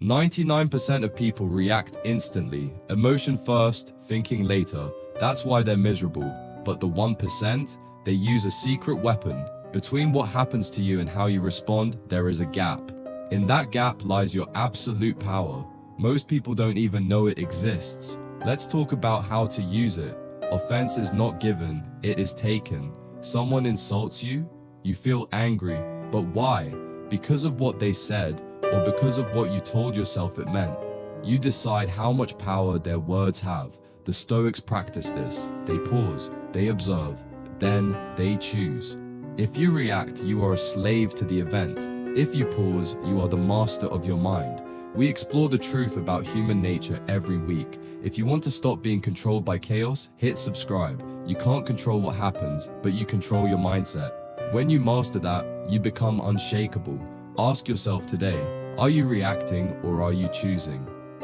99% of people react instantly, emotion first, thinking later. That's why they're miserable. But the 1%, they use a secret weapon. Between what happens to you and how you respond, there is a gap. In that gap lies your absolute power. Most people don't even know it exists. Let's talk about how to use it. Offense is not given, it is taken. Someone insults you, you feel angry. But why? Because of what they said, or because of what you told yourself it meant. You decide how much power their words have. The Stoics practice this. They pause, they observe, then they choose. If you react, you are a slave to the event. If you pause, you are the master of your mind. We explore the truth about human nature every week. If you want to stop being controlled by chaos, hit subscribe. You can't control what happens, but you control your mindset. When you master that, you become unshakable. Ask yourself today, are you reacting or are you choosing?